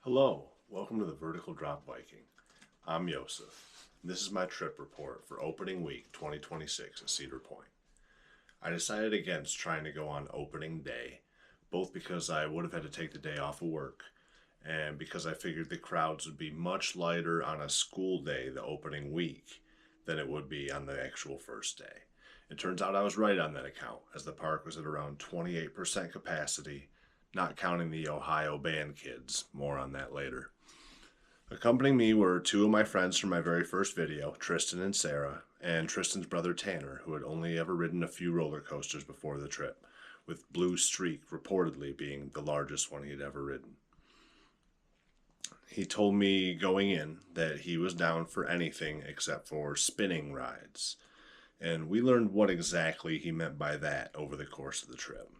Hello, welcome to the Vertical Drop Viking. I'm Yosef. This is my trip report for opening week 2026 at Cedar Point. I decided against trying to go on opening day, both because I would have had to take the day off of work and because I figured the crowds would be much lighter on a school day the opening week than it would be on the actual first day. It turns out I was right on that account, as the park was at around 28% capacity, not counting the Ohio band kids. More on that later. Accompanying me were two of my friends from my very first video, Tristan and Sarah, and Tristan's brother Tanner, who had only ever ridden a few roller coasters before the trip, with Blue Streak reportedly being the largest one he'd ever ridden. He told me going in that he was down for anything except for spinning rides, and we learned what exactly he meant by that over the course of the trip.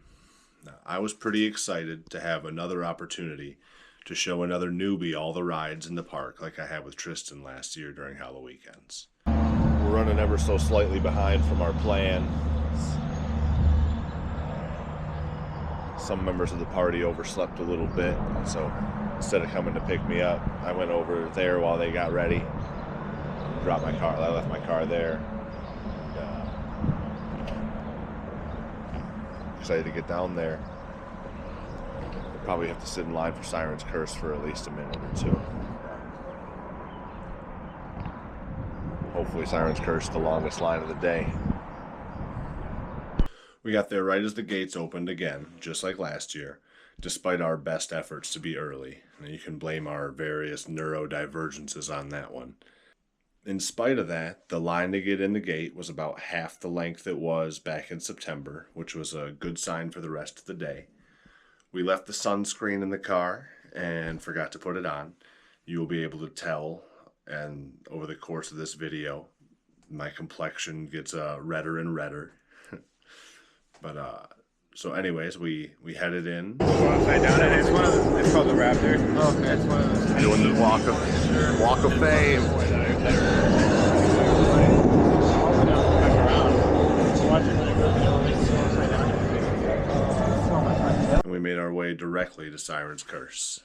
Now, I was pretty excited to have another opportunity to show another newbie all the rides in the park like I had with Tristan last year during Halloween weekends. We're running ever so slightly behind from our plan. Some members of the party overslept a little bit, so instead of coming to pick me up, I went over there while they got ready, dropped my car. I left my car there. Excited to get down there. We'll probably have to sit in line for Siren's Curse for at least a minute or two. Hopefully Siren's Curse is the longest line of the day. We got there right as the gates opened again, just like last year, despite our best efforts to be early. And you can blame our various neurodivergences on that one. In spite of that, the line to get in the gate was about half the length it was back in September, which was a good sign for the rest of the day. We left the sunscreen in the car and forgot to put it on. You will be able to tell, and over the course of this video, my complexion gets redder and redder. So anyways, we headed in. Upside down, and it's called the Raptor. Oh, okay, it's one of those. Doing the walk of fame. And we made our way directly to Siren's Curse.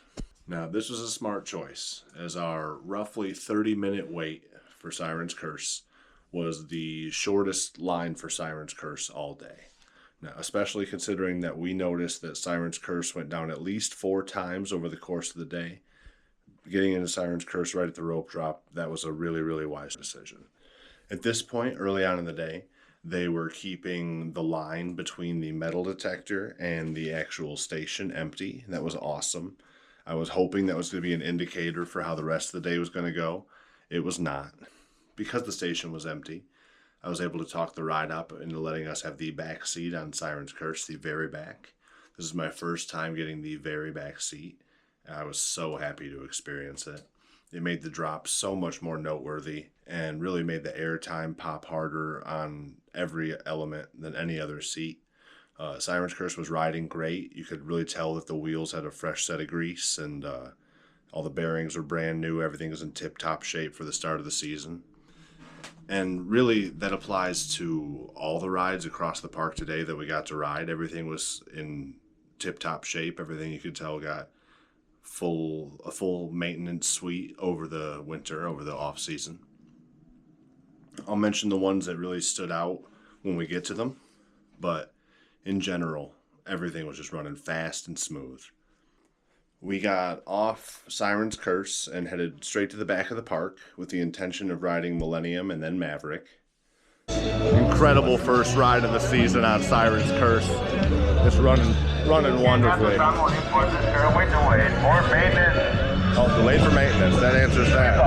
Now, this was a smart choice, as our roughly 30-minute wait for Siren's Curse was the shortest line for Siren's Curse all day. Now, especially considering that we noticed that Siren's Curse went down at least 4 times over the course of the day. Getting into Siren's Curse right at the rope drop, that was a really, really wise decision. At this point, early on in the day, they were keeping the line between the metal detector and the actual station empty. That was awesome. I was hoping that was going to be an indicator for how the rest of the day was going to go. It was not. Because the station was empty, I was able to talk the ride up into letting us have the back seat on Siren's Curse, the very back. This is my first time getting the very back seat. I was so happy to experience it. It made the drop so much more noteworthy and really made the airtime pop harder on every element than any other seat. Siren's Curse was riding great. You could really tell that the wheels had a fresh set of grease and all the bearings were brand new. Everything was in tip-top shape for the start of the season. And really, that applies to all the rides across the park today that we got to ride. Everything was in tip-top shape. Everything you could tell got a full maintenance suite over the winter, over the off-season. I'll mention the ones that really stood out when we get to them. But in general, everything was just running fast and smooth. We got off Siren's Curse and headed straight to the back of the park with the intention of riding Millennium and then Maverick. Incredible first ride of the season on Siren's Curse. It's running wonderfully. Oh, delayed for maintenance. That answers that.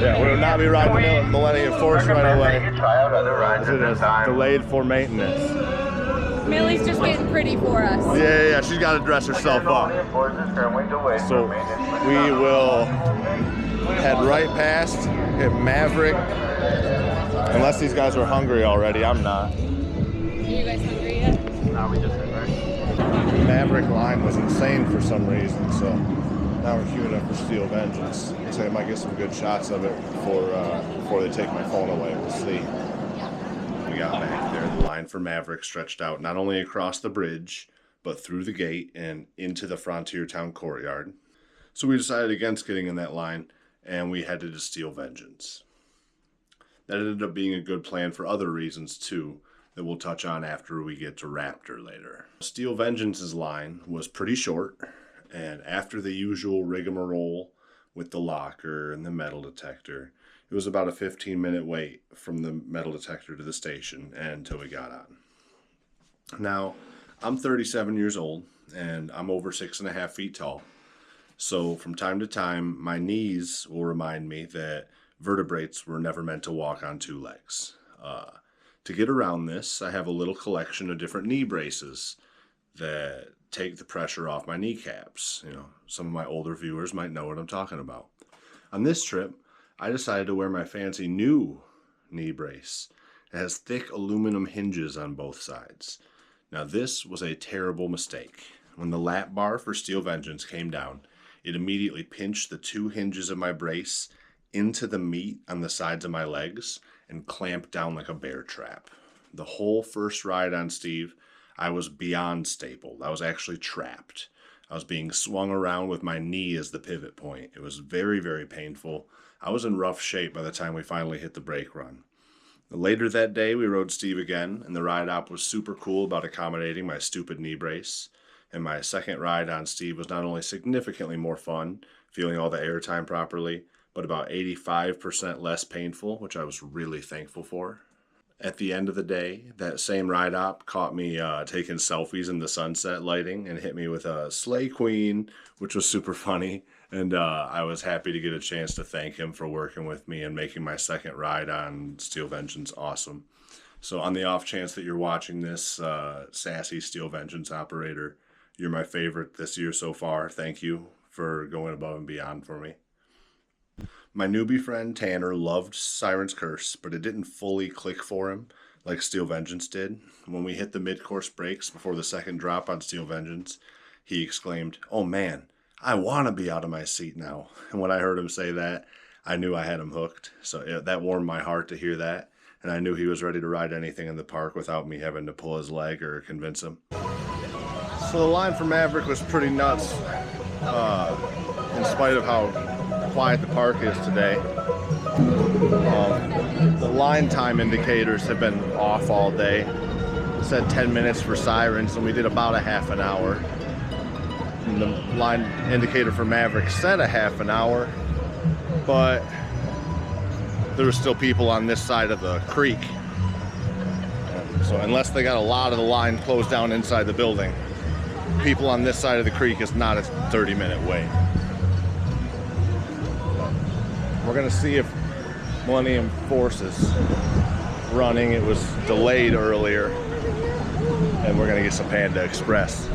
Yeah, we will not be riding Millennium Force right away. It is delayed for maintenance. Millie's just getting pretty for us. Yeah, she's got to dress herself up. So we will head right past, hit Maverick. Unless these guys are hungry already, I'm not. Are you guys hungry yet? No, we just hit right. Maverick line was insane for some reason, so now we're queuing up for Steel Vengeance. So I might get some good shots of it before they take my phone away. We'll see. We got back there, the line for Maverick stretched out not only across the bridge, but through the gate and into the Frontier Town courtyard. So we decided against getting in that line, and we headed to Steel Vengeance. That ended up being a good plan for other reasons too, that we'll touch on after we get to Raptor later. Steel Vengeance's line was pretty short, and after the usual rigmarole with the locker and the metal detector, it was about a 15-minute wait from the metal detector to the station and until we got on. Now, I'm 37 years old, and I'm over 6.5 feet tall. So from time to time, my knees will remind me that vertebrates were never meant to walk on two legs. To get around this, I have a little collection of different knee braces that take the pressure off my kneecaps. You know, some of my older viewers might know what I'm talking about. On this trip, I decided to wear my fancy new knee brace. It has thick aluminum hinges on both sides. Now this was a terrible mistake. When the lap bar for Steel Vengeance came down, it immediately pinched the two hinges of my brace into the meat on the sides of my legs and clamped down like a bear trap. The whole first ride on Steve, I was beyond stapled. I was actually trapped. I was being swung around with my knee as the pivot point. It was very, very painful. I was in rough shape by the time we finally hit the brake run. Later that day, we rode Steve again, and the ride op was super cool about accommodating my stupid knee brace. And my second ride on Steve was not only significantly more fun, feeling all the airtime properly, but about 85% less painful, which I was really thankful for. At the end of the day, that same ride op caught me taking selfies in the sunset lighting and hit me with a Slay Queen, which was super funny. And I was happy to get a chance to thank him for working with me and making my second ride on Steel Vengeance awesome. So on the off chance that you're watching this, sassy Steel Vengeance operator, you're my favorite this year so far. Thank you for going above and beyond for me. My newbie friend Tanner loved Siren's Curse, but it didn't fully click for him like Steel Vengeance did. When we hit the mid-course brakes before the second drop on Steel Vengeance, he exclaimed, "Oh man, I want to be out of my seat now." And when I heard him say that, I knew I had him hooked. So that warmed my heart to hear that. And I knew he was ready to ride anything in the park without me having to pull his leg or convince him. So the line for Maverick was pretty nuts, in spite of how quiet the park is today. The line time indicators have been off all day. It said 10 minutes for Sirens, and we did about a half an hour. And the line indicator for Maverick said a half an hour, but there were still people on this side of the creek. So unless they got a lot of the line closed down inside the building, people on this side of the creek is not a 30-minute wait. We're gonna see if Millennium Force is running. It was delayed earlier, and we're gonna get some Panda Express.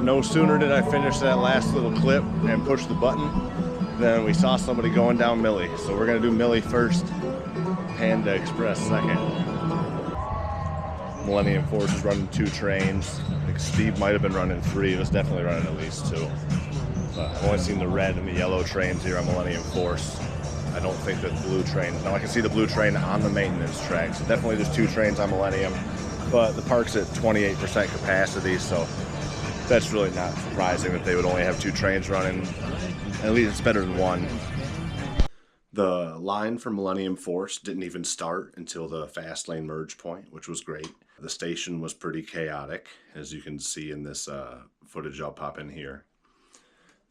No sooner did I finish that last little clip and push the button than we saw somebody going down Millie. So we're gonna do Millie first, Panda Express second. Millennium Force is running 2 trains. I think Steve might have been running 3. It was definitely running at least 2. But I've only seen the red and the yellow trains here on Millennium Force. I don't think the blue train. No, I can see the blue train on the maintenance track. So definitely there's 2 trains on Millennium. But the park's at 28% capacity, so that's really not surprising that they would only have 2 trains running. At least it's better than 1. The line for Millennium Force didn't even start until the fast lane merge point, which was great. The station was pretty chaotic, as you can see in this footage I'll pop in here.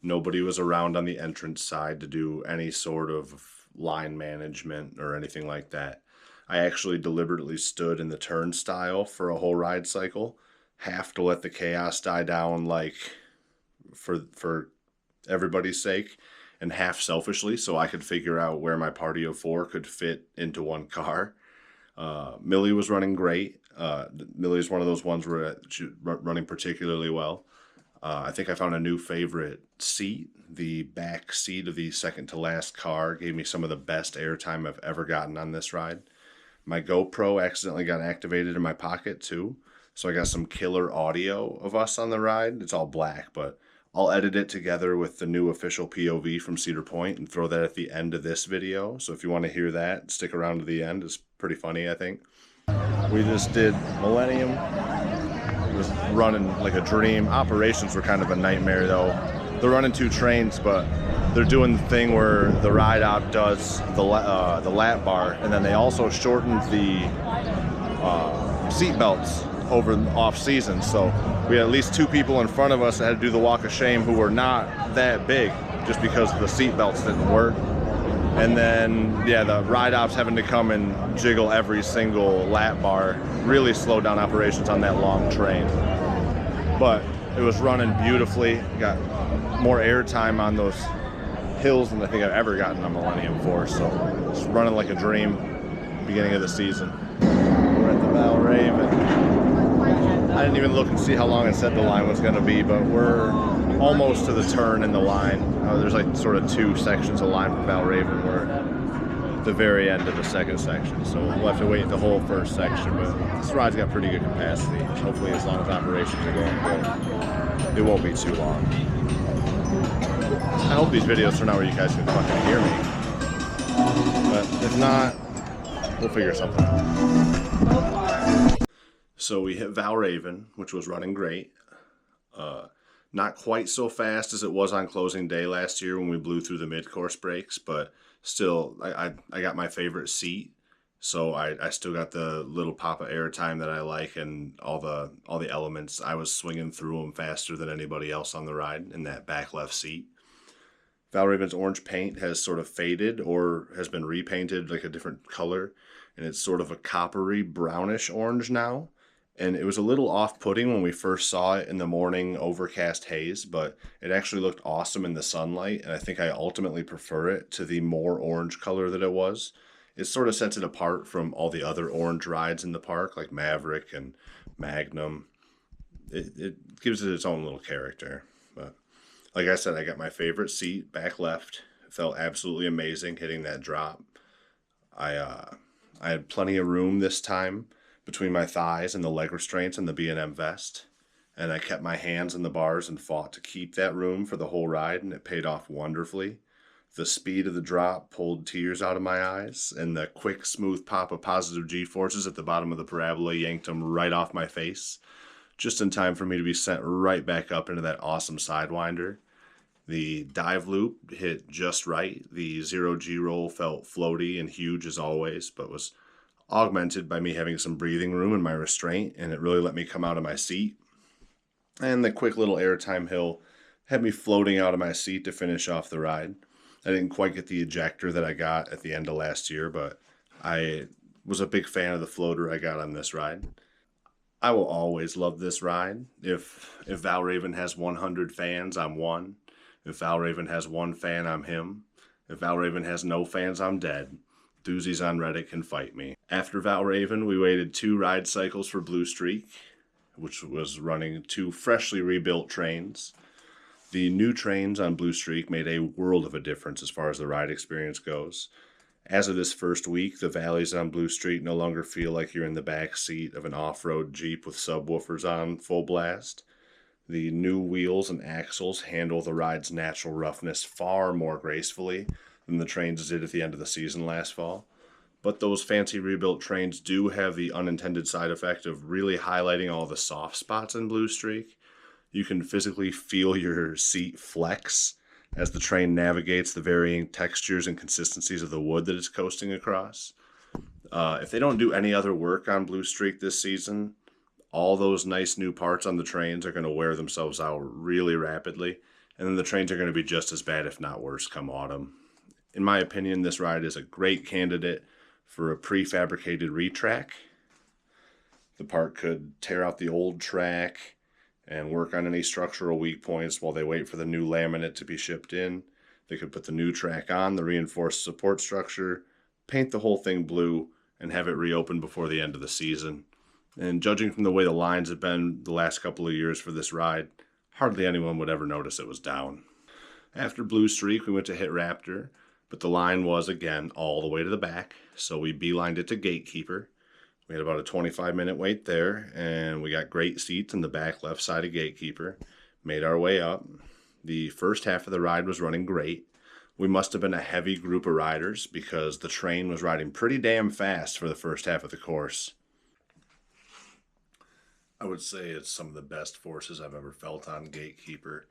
Nobody was around on the entrance side to do any sort of line management or anything like that. I actually deliberately stood in the turnstile for a whole ride cycle, half to let the chaos die down, like for everybody's sake, and half selfishly so I could figure out where my party of 4 could fit into one car. Millie was running great. Millie's one of those ones where she's running particularly well. I think I found a new favorite seat. The back seat of the second to last car gave me some of the best airtime I've ever gotten on this ride. My GoPro accidentally got activated in my pocket too, so I got some killer audio of us on the ride. It's all black, but I'll edit it together with the new official POV from Cedar Point and throw that at the end of this video. So if you want to hear that, stick around to the end. It's pretty funny, I think. We just did Millennium. It was running like a dream. Operations were kind of a nightmare though. they're running 2 trains, but they're doing the thing where the ride op does the lap bar, and then they also shortened the seat belts over off season. So we had at least 2 people in front of us that had to do the walk of shame who were not that big, just because the seat belts didn't work. And then, yeah, the ride ops having to come and jiggle every single lap bar really slowed down operations on that long train. But it was running beautifully. Got more air time on those hills than I think I've ever gotten on Millennium Force. So it's running like a dream beginning of the season. We're at the Val Raven. I didn't even look and see how long it said the line was going to be, but we're almost to the turn in the line. There's like sort of 2 sections of line for Val Raven. We're at the very end of the second section, so we'll have to wait the whole first section, but this ride's got pretty good capacity. Hopefully, as long as operations are going good, it won't be too long. I hope these videos turn out where you guys can fucking hear me, but if not, we'll figure something out. So we hit Val Raven, which was running great. Not quite so fast as it was on closing day last year when we blew through the mid-course breaks, but still, I got my favorite seat, so I still got the little pop of air time that I like, and all the elements. I was swinging through them faster than anybody else on the ride in that back left seat. Val Raven's orange paint has sort of faded or has been repainted like a different color, and it's sort of a coppery brownish orange now. And it was a little off-putting when we first saw it in the morning overcast haze, but it actually looked awesome in the sunlight, and I think I ultimately prefer it to the more orange color that it was. It sort of sets it apart from all the other orange rides in the park, like Maverick and Magnum. It gives it its own little character. But like I said, I got my favorite seat, back left. It felt absolutely amazing hitting that drop. I had plenty of room this time between my thighs and the leg restraints and the B&M vest, and I kept my hands in the bars and fought to keep that room for the whole ride, and it paid off wonderfully. The speed of the drop pulled tears out of my eyes, and the quick, smooth pop of positive G-forces at the bottom of the parabola yanked them right off my face, just in time for me to be sent right back up into that awesome Sidewinder. The dive loop hit just right. The 0G roll felt floaty and huge as always, but was augmented by me having some breathing room in my restraint, and it really let me come out of my seat. And the quick little airtime hill had me floating out of my seat to finish off the ride. I didn't quite get the ejector that I got at the end of last year, but I was a big fan of the floater I got on this ride. I will always love this ride. If Val Raven has 100 fans, I'm one. If Val Raven has 1 fan, I'm him. If Val Raven has no fans, I'm dead. Doozies on Reddit can fight me. After Val Raven, we waited 2 ride cycles for Blue Streak, which was running 2 freshly rebuilt trains. The new trains on Blue Streak made a world of a difference as far as the ride experience goes. As of this first week, the valleys on Blue Streak no longer feel like you're in the back seat of an off-road Jeep with subwoofers on full blast. The new wheels and axles handle the ride's natural roughness far more gracefully than the trains did at the end of the season last fall. But those fancy rebuilt trains do have the unintended side effect of really highlighting all the soft spots in Blue Streak. You can physically feel your seat flex as the train navigates the varying textures and consistencies of the wood that it's coasting across. If they don't do any other work on Blue Streak this season, all those nice new parts on the trains are going to wear themselves out really rapidly, and then the trains are going to be just as bad, if not worse, come autumn. In my opinion, this ride is a great candidate for a prefabricated retrack. The park could tear out the old track and work on any structural weak points while they wait for the new laminate to be shipped in. They could put the new track on, the reinforced support structure, paint the whole thing blue, and have it reopened before the end of the season. And judging from the way the lines have been the last couple of years for this ride, hardly anyone would ever notice it was down. After Blue Streak, we went to hit Raptor, but the line was, again, all the way to the back, so we beelined it to Gatekeeper. We had about a 25-minute wait there, and we got great seats in the back left side of Gatekeeper. Made our way up. The first half of the ride was running great. We must have been a heavy group of riders because the train was riding pretty damn fast for the first half of the course. I would say it's some of the best forces I've ever felt on Gatekeeper.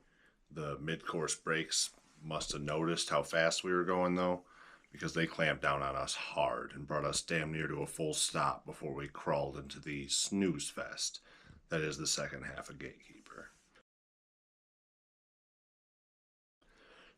The mid-course brakes must have noticed how fast we were going, though, because they clamped down on us hard and brought us damn near to a full stop before we crawled into the snooze fest that is the second half of Gatekeeper.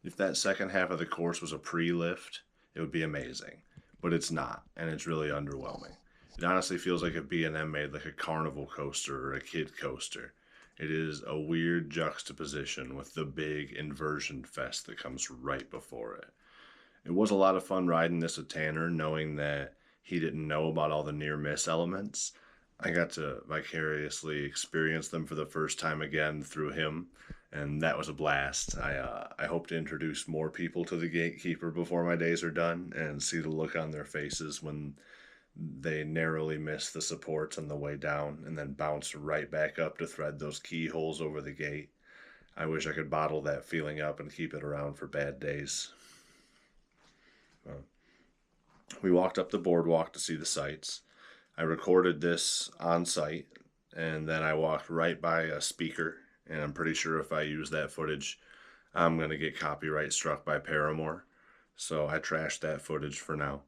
If that second half of the course was a pre-lift, it would be amazing, but it's not, and it's really underwhelming. It honestly feels like if B&M made like a carnival coaster or a kid coaster. It is a weird juxtaposition with the big inversion fest that comes right before it. It was a lot of fun riding this with Tanner, knowing that he didn't know about all the near-miss elements. I got to vicariously experience them for the first time again through him, and that was a blast. I hope to introduce more people to the Gatekeeper before my days are done and see the look on their faces when they narrowly miss the supports on the way down and then bounce right back up to thread those keyholes over the gate. I wish I could bottle that feeling up and keep it around for bad days. We walked up the boardwalk to see the sights. I recorded this on site, and then I walked right by a speaker, and I'm pretty sure if I use that footage, I'm going to get copyright struck by Paramore. So I trashed that footage for now.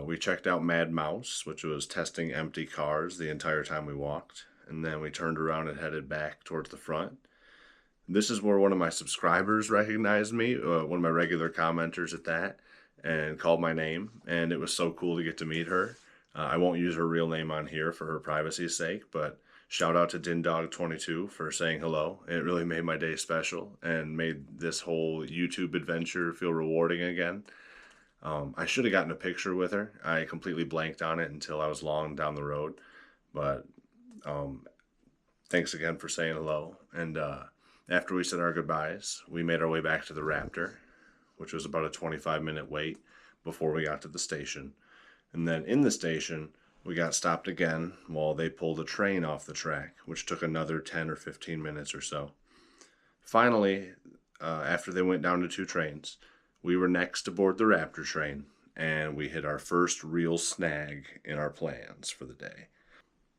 We checked out Mad Mouse, which was testing empty cars the entire time we walked, and then we turned around and headed back towards the front. This is where one of my subscribers recognized me, one of my regular commenters at that, and called my name, and it was so cool to get to meet her. I won't use her real name on here for her privacy's sake, but shout out to DinDog22 for saying hello. It really made my day special and made this whole YouTube adventure feel rewarding again. I should have gotten a picture with her. I completely blanked on it until I was long down the road. But thanks again for saying hello. And after we said our goodbyes, we made our way back to the Raptor, which was about a 25-minute wait before we got to the station. And then in the station, we got stopped again while they pulled a train off the track, which took another 10 or 15 minutes or so. Finally, after they went down to 2 trains, we were next to board the Raptor train, and we hit our first real snag in our plans for the day.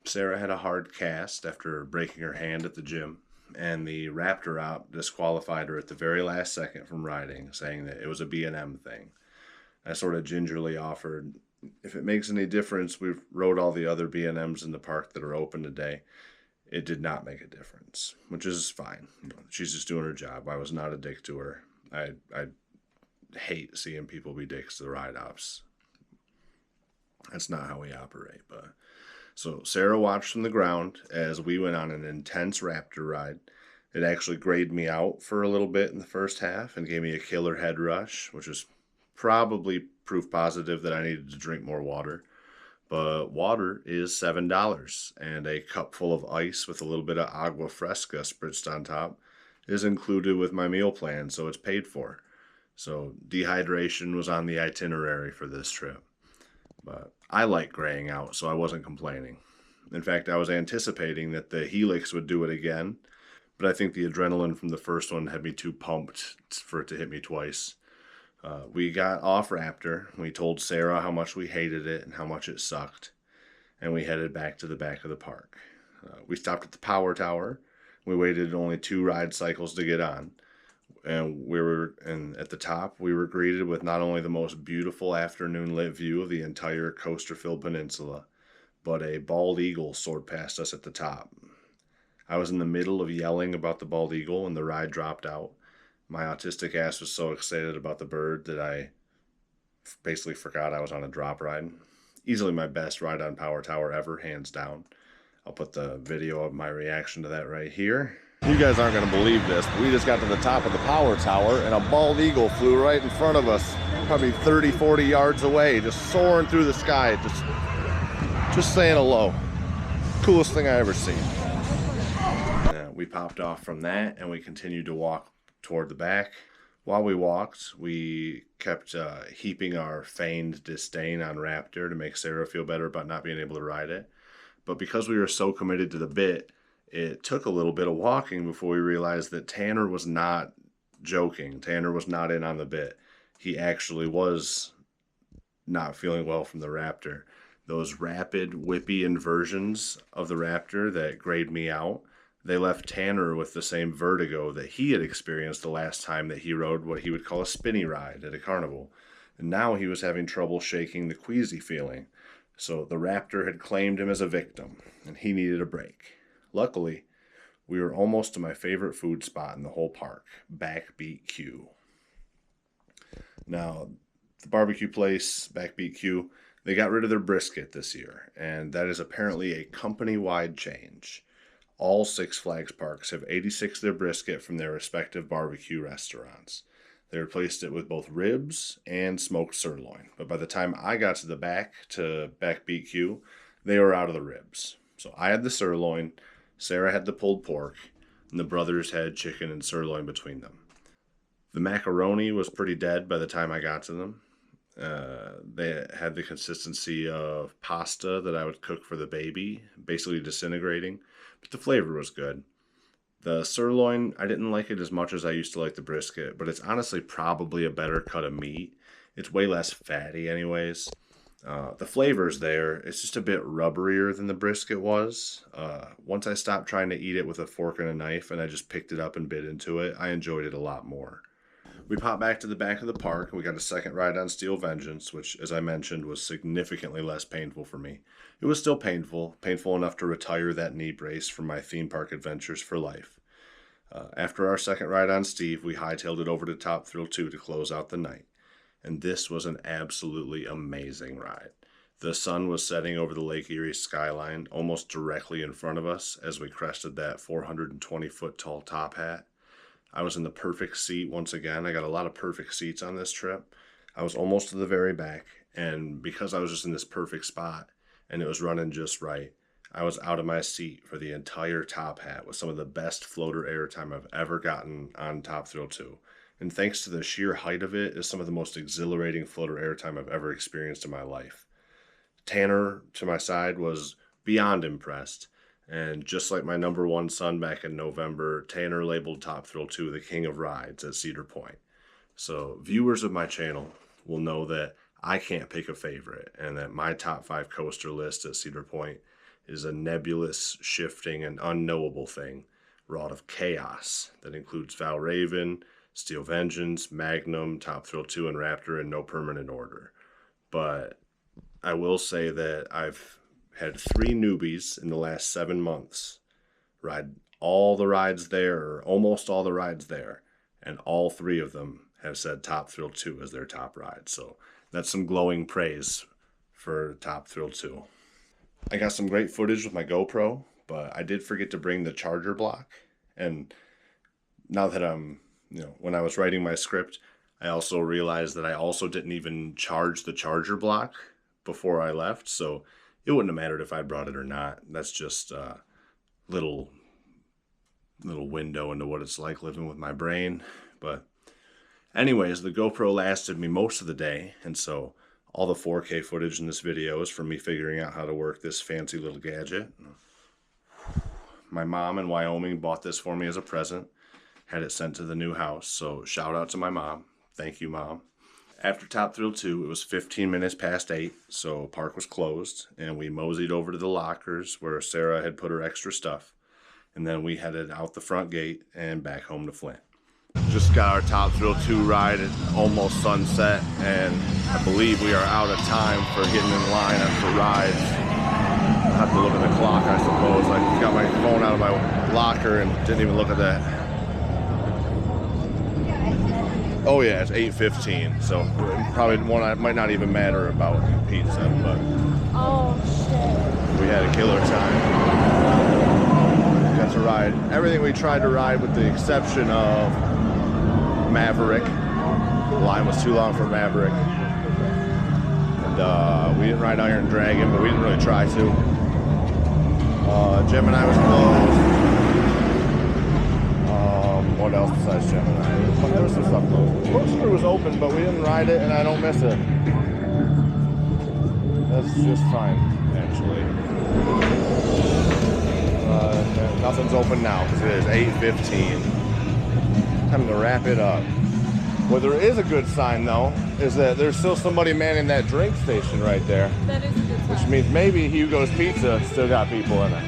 Sarah had a hard cast after breaking her hand at the gym, and the Raptor op disqualified her at the very last second from riding, saying that it was a B&M thing. I sort of gingerly offered, if it makes any difference, we've rode all the other B&Ms in the park that are open today. It did not make a difference, which is fine. She's just doing her job. I was not a dick to her. I hate seeing people be dicks to the ride ops. That's not how we operate. But so Sarah watched from the ground as we went on an intense Raptor ride. It actually grayed me out for a little bit in the first half and gave me a killer head rush, which was probably proof positive that I needed to drink more water. But water is $7, and a cup full of ice with a little bit of agua fresca spritzed on top is included with my meal plan, so it's paid for. So dehydration was on the itinerary for this trip. But I like graying out, so I wasn't complaining. In fact, I was anticipating that the Helix would do it again, but I think the adrenaline from the first one had me too pumped for it to hit me twice. We got off Raptor. We told Sarah how much we hated it and how much it sucked, and we headed back to the back of the park. We stopped at the Power Tower. We waited only 2 ride cycles to get on. And at the top, we were greeted with not only the most beautiful afternoon lit view of the entire Coasterfield Peninsula, but a bald eagle soared past us at the top. I was in the middle of yelling about the bald eagle when the ride dropped out. My autistic ass was so excited about the bird that I basically forgot I was on a drop ride. Easily my best ride on Power Tower ever, hands down. I'll put the video of my reaction to that right here. You guys aren't going to believe this, but we just got to the top of the Power Tower and a bald eagle flew right in front of us, probably 30, 40 yards away, just soaring through the sky, just saying hello. Coolest thing I ever seen. We popped off from that and we continued to walk toward the back. While we walked, we kept heaping our feigned disdain on Raptor to make Sarah feel better about not being able to ride it. But because we were so committed to the bit, it took a little bit of walking before we realized that Tanner was not joking. Tanner was not in on the bit. He actually was not feeling well from the Raptor. Those rapid, whippy inversions of the Raptor that grayed me out, They left Tanner with the same vertigo that he had experienced the last time that he rode what he would call a spinny ride at a carnival. And now he was having trouble shaking the queasy feeling. So the Raptor had claimed him as a victim, and he needed a break. Luckily, we were almost to my favorite food spot in the whole park, Backbeat Q. Now, the barbecue place, Backbeat Q, they got rid of their brisket this year, and that is apparently a company-wide change. All Six Flags parks have 86 their brisket from their respective barbecue restaurants. They replaced it with both ribs and smoked sirloin. But by the time I got to Backbeat Q, they were out of the ribs. So I had the sirloin, Sarah had the pulled pork, and the brothers had chicken and sirloin between them. The macaroni was pretty dead by the time I got to them. They had the consistency of pasta that I would cook for the baby, basically disintegrating, but the flavor was good. The sirloin, I didn't like it as much as I used to like the brisket, but it's honestly probably a better cut of meat. It's way less fatty anyways. The flavor's there. It's just a bit rubberier than the brisket was. Once I stopped trying to eat it with a fork and a knife and I just picked it up and bit into it, I enjoyed it a lot more. We popped back to the back of the park and we got a second ride on Steel Vengeance, which, as I mentioned, was significantly less painful for me. It was still painful enough to retire that knee brace from my theme park adventures for life. After our second ride on Steve, we hightailed it over to Top Thrill 2 to close out the night. And this was an absolutely amazing ride. The sun was setting over the Lake Erie skyline almost directly in front of us as we crested that 420-foot tall top hat. I was in the perfect seat once again. I got a lot of perfect seats on this trip. I was almost to the very back, and because I was just in this perfect spot and it was running just right, I was out of my seat for the entire top hat with some of the best floater airtime I've ever gotten on Top Thrill 2. And thanks to the sheer height of it, is some of the most exhilarating floater airtime I've ever experienced in my life. Tanner, to my side, was beyond impressed. And just like my number one son back in November, Tanner labeled Top Thrill 2 the king of rides at Cedar Point. So viewers of my channel will know that I can't pick a favorite and that my top 5 coaster list at Cedar Point is a nebulous, shifting, and unknowable thing wrought of chaos that includes Valraven, Steel Vengeance, Magnum, Top Thrill 2, and Raptor in no permanent order. But I will say that I've had 3 newbies in the last 7 months ride all the rides there, or almost all the rides there, and all 3 of them have said Top Thrill 2 as their top ride. So that's some glowing praise for Top Thrill 2. I got some great footage with my GoPro, but I did forget to bring the charger block. And now that when I was writing my script, I also realized that I also didn't even charge the charger block before I left. So it wouldn't have mattered if I brought it or not. That's just a little window into what it's like living with my brain. But anyways, the GoPro lasted me most of the day, and so all the 4K footage in this video is from me figuring out how to work this fancy little gadget. My mom in Wyoming bought this for me as a present, had it sent to the new house, so shout out to my mom. Thank you, Mom. After Top Thrill 2, it was 15 minutes past 8, so park was closed, and we moseyed over to the lockers where Sarah had put her extra stuff, and then we headed out the front gate and back home to Flint. Just got our Top Thrill 2 ride at almost sunset, and I believe we are out of time for getting in line for rides. I'll have to look at the clock, I suppose. I got my phone out of my locker and didn't even look at that. Oh yeah, it's 8:15, so probably one might not even matter about pizza, but Oh shit. we had a killer time. Got to ride everything we tried to ride with the exception of Maverick. The line was too long for Maverick. And we didn't ride Iron Dragon, but we didn't really try to. Gemini was closed. What else besides Gemini? There was some stuff closed. Coaster was open, but we didn't ride it, and I don't miss it. That's just fine, actually. Nothing's open now because it is 8:15. Time to wrap it up. What there is a good sign, though, is that there's still somebody manning that drink station right there. That is a good sign. Which means maybe Hugo's Pizza still got people in it.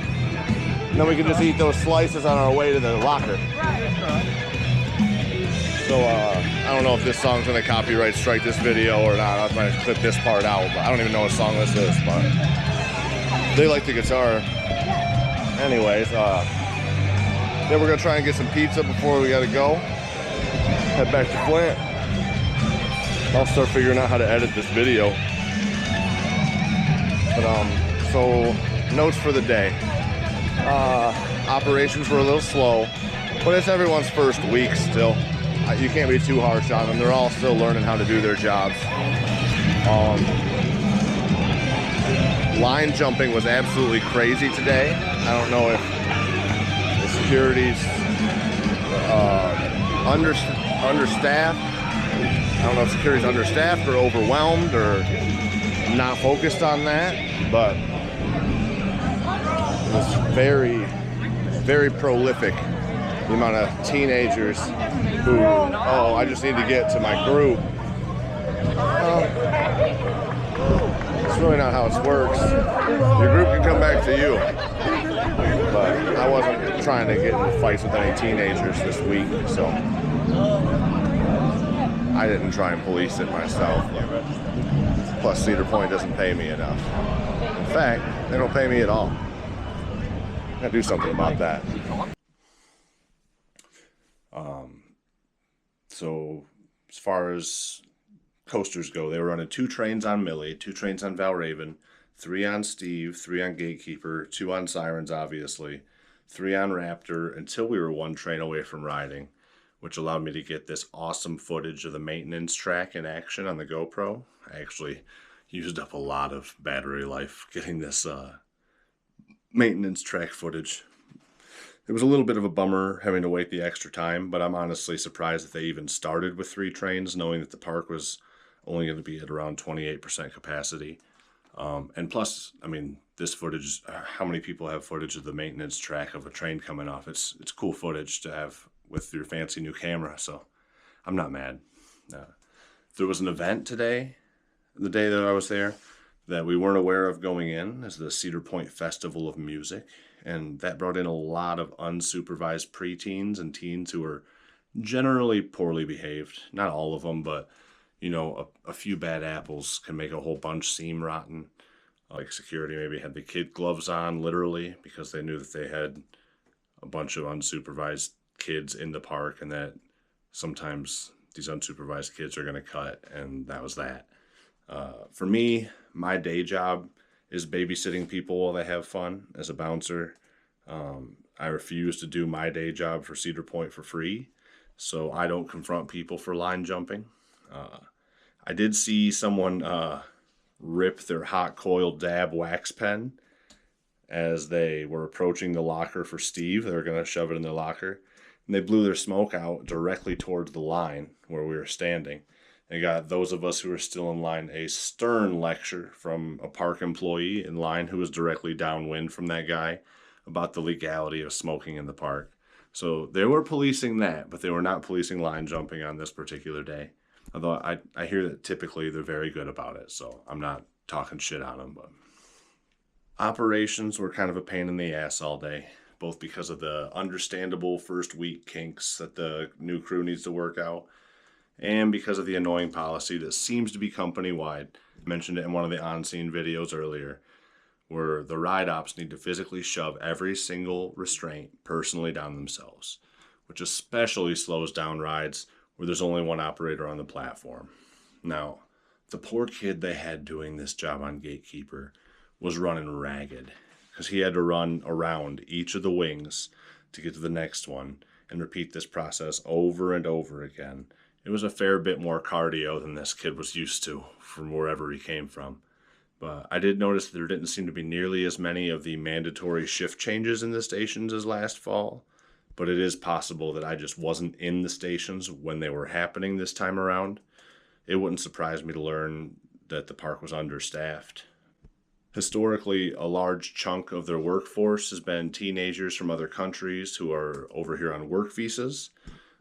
then we can just eat those slices on our way to the locker. So I don't know if this song's gonna copyright strike this video or not. I might clip this part out, but I don't even know what song this is, but they like the guitar. Anyways, then we're gonna try and get some pizza before we gotta go. Head back to Flint. I'll start figuring out how to edit this video. But so notes for the day. Operations were a little slow, but it's everyone's first week still. You can't be too harsh on them. They're all still learning how to do their jobs. Line jumping was absolutely crazy today. I don't know if the security's understaffed. I don't know if security's understaffed or overwhelmed or not focused on that, but it was very, very prolific. The amount of teenagers who, oh, I just need to get to my group. It's really not how it works. Your group can come back to you. But I wasn't trying to get into fights with any teenagers this week, so I didn't try and police it myself. Plus, Cedar Point doesn't pay me enough. In fact, they don't pay me at all. I gotta do something about that. So as far as coasters go, they were running 2 trains on Millie, 2 trains on Valraven, 3 on Steve, 3 on Gatekeeper, 2 on Sirens, obviously, 3 on Raptor, until we were 1 train away from riding, which allowed me to get this awesome footage of the maintenance track in action on the GoPro. I actually used up a lot of battery life getting this maintenance track footage. It was a little bit of a bummer having to wait the extra time, but I'm honestly surprised that they even started with 3 trains, knowing that the park was only going to be at around 28% capacity. And plus, I mean, this footage, how many people have footage of the maintenance track of a train coming off? It's cool footage to have with your fancy new camera, so I'm not mad. There was an event today, the day that I was there, that we weren't aware of going in, as the Cedar Point Festival of Music. And that brought in a lot of unsupervised preteens and teens who were generally poorly behaved. Not all of them, but, you know, a few bad apples can make a whole bunch seem rotten. Like security maybe had the kid gloves on, literally, because they knew that they had a bunch of unsupervised kids in the park, and that sometimes these unsupervised kids are going to cut, and that was that. For me, my day job is babysitting people while they have fun as a bouncer. I refuse to do my day job for Cedar Point for free, so I don't confront people for line jumping. I did see someone rip their hot coil dab wax pen as they were approaching the locker for Steve. They were going to shove it in their locker, and they blew their smoke out directly towards the line where we were standing. They got those of us who were still in line a stern lecture from a park employee in line who was directly downwind from that guy about the legality of smoking in the park. So they were policing that, but they were not policing line jumping on this particular day. Although I hear that typically they're very good about it, so I'm not talking shit on them. But operations were kind of a pain in the ass all day, both because of the understandable first week kinks that the new crew needs to work out, and because of the annoying policy that seems to be company-wide. I mentioned it in one of the on-scene videos earlier, where the ride ops need to physically shove every single restraint personally down themselves, which especially slows down rides where there's only one operator on the platform. Now, the poor kid they had doing this job on Gatekeeper was running ragged, because he had to run around each of the wings to get to the next one and repeat this process over and over again. It was a fair bit more cardio than this kid was used to from wherever he came from. But I did notice that there didn't seem to be nearly as many of the mandatory shift changes in the stations as last fall. But it is possible that I just wasn't in the stations when they were happening this time around. It wouldn't surprise me to learn that the park was understaffed. Historically, a large chunk of their workforce has been teenagers from other countries who are over here on work visas.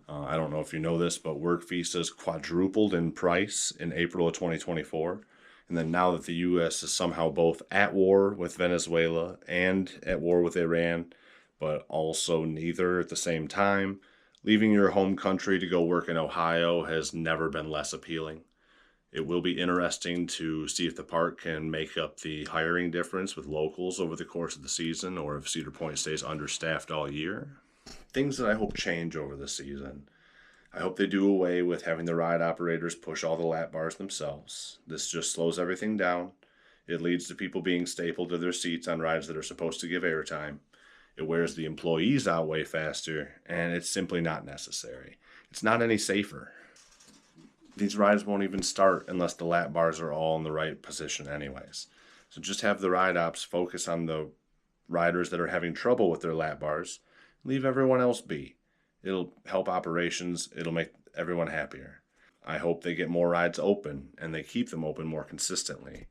I don't know if you know this, but work visas quadrupled in price in April of 2024. And then now that the U.S. is somehow both at war with Venezuela and at war with Iran, but also neither at the same time. Leaving your home country to go work in Ohio has never been less appealing. It will be interesting to see if the park can make up the hiring difference with locals over the course of the season, or if Cedar Point stays understaffed all year. Things that I hope change over the season. I hope they do away with having the ride operators push all the lap bars themselves. This just slows everything down. It leads to people being stapled to their seats on rides that are supposed to give airtime. It wears the employees out way faster, and it's simply not necessary. It's not any safer. These rides won't even start unless the lap bars are all in the right position anyways. So just have the ride ops focus on the riders that are having trouble with their lap bars. Leave everyone else be. It'll help operations. It'll make everyone happier. I hope they get more rides open and they keep them open more consistently.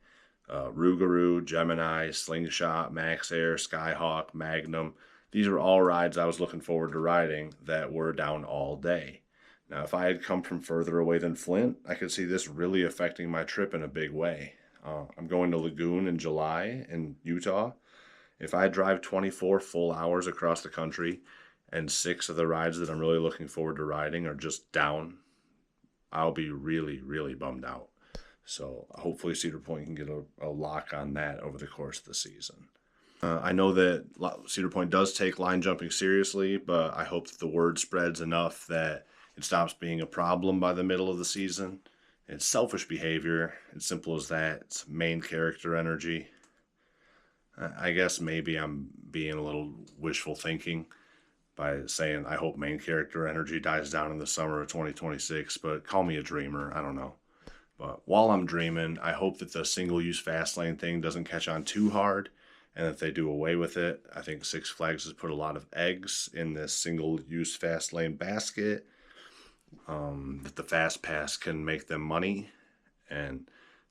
Rougarou, Gemini, Slingshot, Max Air, Skyhawk, Magnum. These are all rides I was looking forward to riding that were down all day. Now, if I had come from further away than Flint, I could see this really affecting my trip in a big way. I'm going to Lagoon in July in Utah. If I drive 24 full hours across the country and 6 of the rides that I'm really looking forward to riding are just down, I'll be really, really bummed out. So hopefully Cedar Point can get a lock on that over the course of the season. I know that Cedar Point does take line jumping seriously, but I hope that the word spreads enough that it stops being a problem by the middle of the season. It's selfish behavior. It's simple as that. It's main character energy. I guess maybe I'm being a little wishful thinking by saying I hope main character energy dies down in the summer of 2026, but call me a dreamer. I don't know. But while I'm dreaming, I hope that the single-use fast lane thing doesn't catch on too hard and that they do away with it. I think Six Flags has put a lot of eggs in this single-use fast lane basket. That the Fast Pass can make them money, and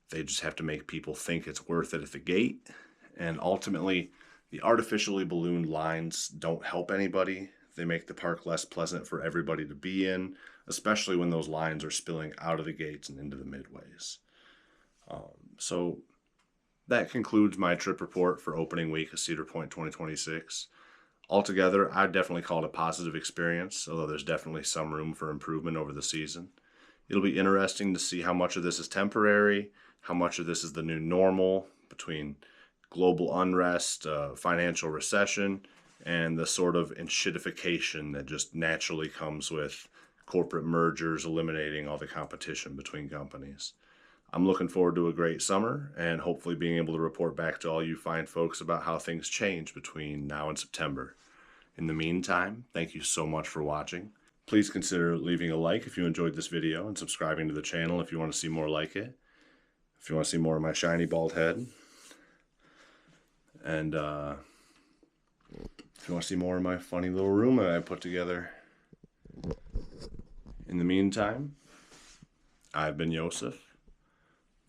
they just have to make people think it's worth it at the gate. And ultimately, the artificially ballooned lines don't help anybody. They make the park less pleasant for everybody to be in, especially when those lines are spilling out of the gates and into the midways. So that concludes my trip report for opening week of Cedar Point 2026. Altogether, I'd definitely call it a positive experience, although there's definitely some room for improvement over the season. It'll be interesting to see how much of this is temporary, how much of this is the new normal between global unrest, financial recession, and the sort of enshittification that just naturally comes with corporate mergers eliminating all the competition between companies. I'm looking forward to a great summer and hopefully being able to report back to all you fine folks about how things change between now and September. In the meantime, thank you so much for watching. Please consider leaving a like if you enjoyed this video and subscribing to the channel if you want to see more like it. If you want to see more of my shiny bald head. And if you want to see more of my funny little room that I put together. In the meantime, I've been Yosef.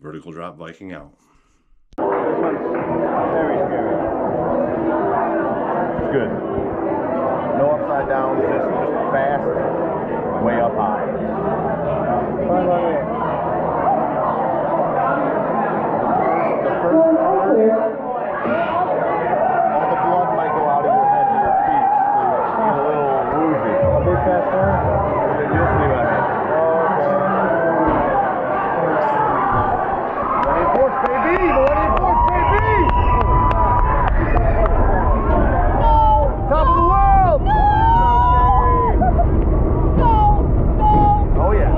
Vertical Drop Viking out. This one's very scary. It's good. No upside down, just fast, way up high. The first turn, all the blood might go out of your head to your feet, so you feel a little woozy. A big fast turn? You'll see what happens. Top of the world! Oh yeah.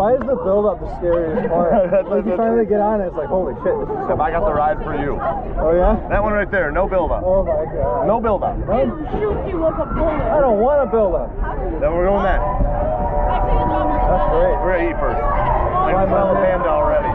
Why is the build-up the scariest part? Like you finally get on it, it's like, holy shit, this is so I got the ride for you. Oh yeah? That one right there, no build-up. Oh my god. No build-up. It shoots you like a bullet. I don't want a build-up. Then we're going that. I see the dog. That's great. We're gonna eat first. I can smell a panda already.